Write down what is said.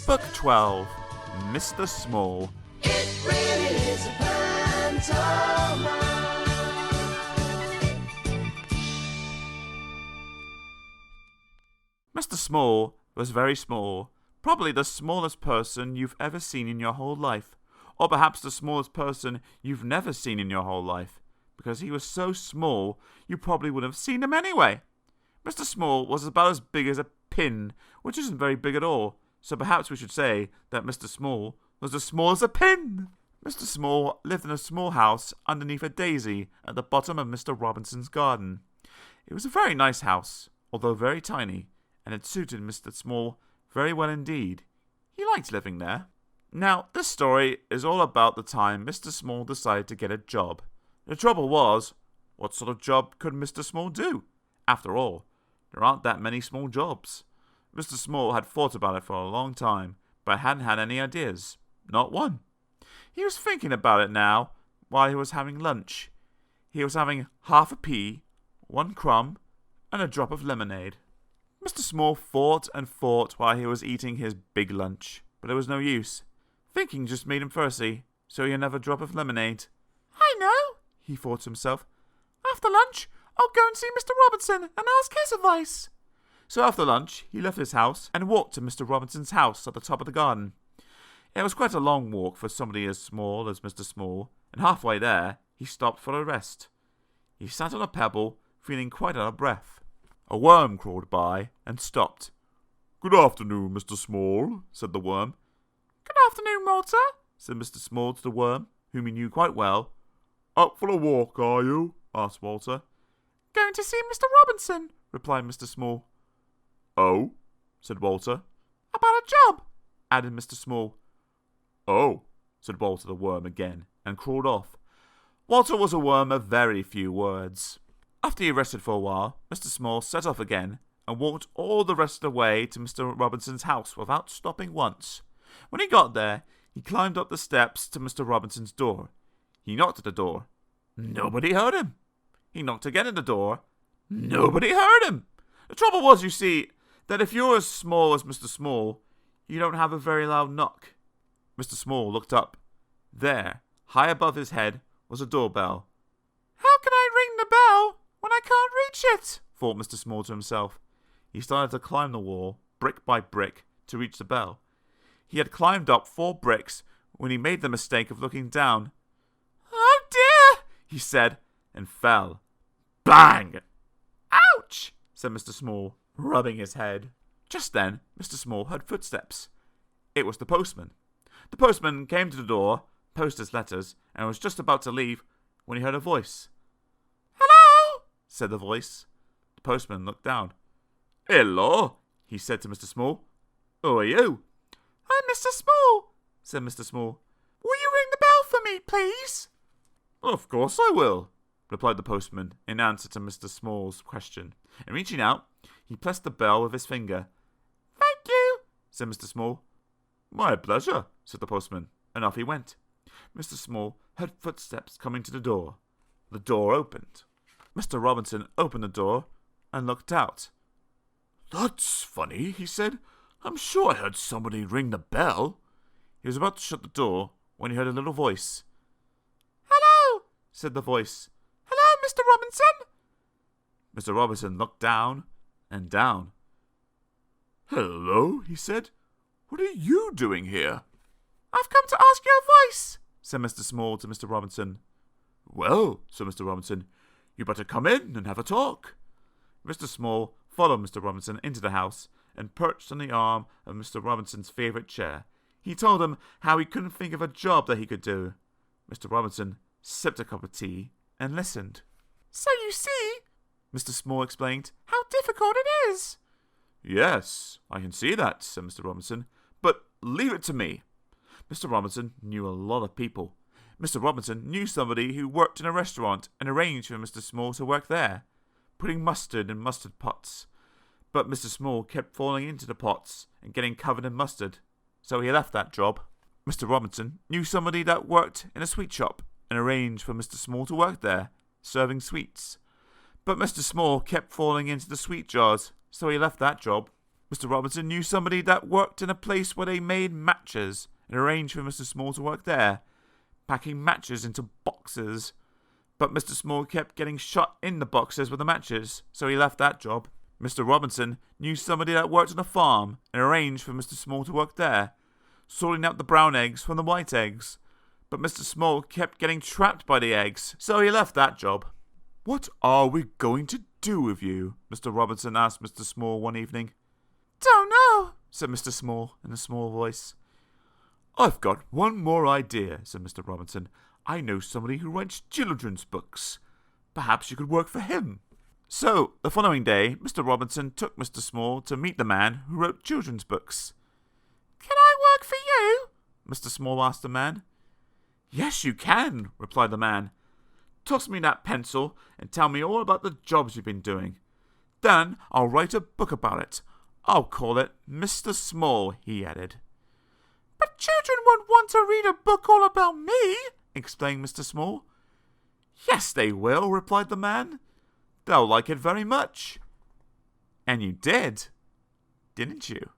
Book 12, Mr. Small. It really is a pantomime. Mr. Small was very small, probably the smallest person you've ever seen in your whole life, or perhaps the smallest person you've never seen in your whole life, because he was so small you probably wouldn't have seen him anyway. Mr. Small was about as big as a pin, which isn't very big at all, so perhaps we should say that Mr. Small was as small as a pin. Mr. Small lived in a small house underneath a daisy at the bottom of Mr. Robinson's garden. It was a very nice house, although very tiny, and it suited Mr. Small very well indeed. He liked living there. Now, this story is all about the time Mr. Small decided to get a job. The trouble was, what sort of job could Mr. Small do? After all, there aren't that many small jobs. Mr. Small had thought about it for a long time, but hadn't had any ideas. Not one. He was thinking about it now while he was having lunch. He was having half a pea, 1 crumb, and a drop of lemonade. Mr. Small thought and thought while he was eating his big lunch, but it was no use. Thinking just made him thirsty, so he had another drop of lemonade. I know, he thought to himself. After lunch, I'll go and see Mr. Robinson and ask his advice. So after lunch, he left his house and walked to Mr. Robinson's house at the top of the garden. It was quite a long walk for somebody as small as Mr. Small, and halfway there, he stopped for a rest. He sat on a pebble, feeling quite out of breath. A worm crawled by and stopped. "Good afternoon, Mr. Small," said the worm. "Good afternoon, Walter," said Mr. Small to the worm, whom he knew quite well. "Up for a walk, are you?" asked Walter. "Going to see Mr. Robinson," replied Mr. Small. "Oh?" said Walter. "About a job," added Mr. Small. "Oh," said Walter the worm again, and crawled off. Walter was a worm of very few words. After he rested for a while, Mr. Small set off again, and walked all the rest of the way to Mr. Robinson's house without stopping once. When he got there, he climbed up the steps to Mr. Robinson's door. He knocked at the door. Nobody heard him. He knocked again at the door. Nobody heard him. The trouble was, you see, that if you're as small as Mr. Small, you don't have a very loud knock. Mr. Small looked up. There, high above his head, was a doorbell. "How can I ring the bell when I can't reach it?" thought Mr. Small to himself. He started to climb the wall, brick by brick, to reach the bell. He had climbed up 4 bricks when he made the mistake of looking down. "Oh dear," he said, and fell. Bang! "Ouch!" said Mr. Small, rubbing his head. Just then, Mr. Small heard footsteps. It was the postman. The postman came to the door, posted his letters, and was just about to leave when he heard a voice. "Hello," said the voice. The postman looked down. "Hello," he said to Mr. Small. "Who are you?" "I'm Mr. Small," said Mr. Small. "Will you ring the bell for me, please?" "Of course I will," replied the postman in answer to Mr. Small's question, and reaching out, he pressed the bell with his finger. "Thank you," said Mr. Small. "My pleasure," said the postman, and off he went. Mr. Small heard footsteps coming to the door. The door opened. Mr. Robinson opened the door and looked out. "That's funny," he said. "I'm sure I heard somebody ring the bell." He was about to shut the door when he heard a little voice. "Hello," said the voice. "Hello, Mr. Robinson." Mr. Robinson looked down and down. "Hello," he said. "What are you doing here?" "I've come to ask your advice," said Mr. Small to Mr. Robinson. "Well," said Mr. Robinson, "you better come in and have a talk." Mr. Small followed Mr. Robinson into the house and perched on the arm of Mr. Robinson's favourite chair. He told him how he couldn't think of a job that he could do. Mr. Robinson sipped a cup of tea and listened. "So you see," Mr. Small explained, "how difficult it is." "Yes, I can see that," said Mr. Robinson, "but leave it to me." Mr. Robinson knew a lot of people. Mr. Robinson knew somebody who worked in a restaurant and arranged for Mr. Small to work there, putting mustard in mustard pots. But Mr. Small kept falling into the pots and getting covered in mustard, so he left that job. Mr. Robinson knew somebody that worked in a sweet shop and arranged for Mr. Small to work there, serving sweets. But Mr. Small kept falling into the sweet jars, so he left that job. Mr. Robinson knew somebody that worked in a place where they made matches and arranged for Mr. Small to work there, packing matches into boxes. But Mr. Small kept getting shot in the boxes with the matches, so he left that job. Mr. Robinson knew somebody that worked on a farm and arranged for Mr. Small to work there, sorting out the brown eggs from the white eggs. But Mr. Small kept getting trapped by the eggs, so he left that job. "What are we going to do with you?" Mr. Robinson asked Mr. Small one evening. "Don't know," said Mr. Small in a small voice. "I've got one more idea," said Mr. Robinson. "I know somebody who writes children's books. Perhaps you could work for him." So, the following day, Mr. Robinson took Mr. Small to meet the man who wrote children's books. "Can I work for you?" Mr. Small asked the man. "Yes, you can," replied the man. "Toss me that pencil and tell me all about the jobs you've been doing. Then I'll write a book about it. I'll call it Mr. Small," he added. "But children won't want to read a book all about me," explained Mr. Small. "Yes, they will," replied the man. "They'll like it very much." And you did, didn't you?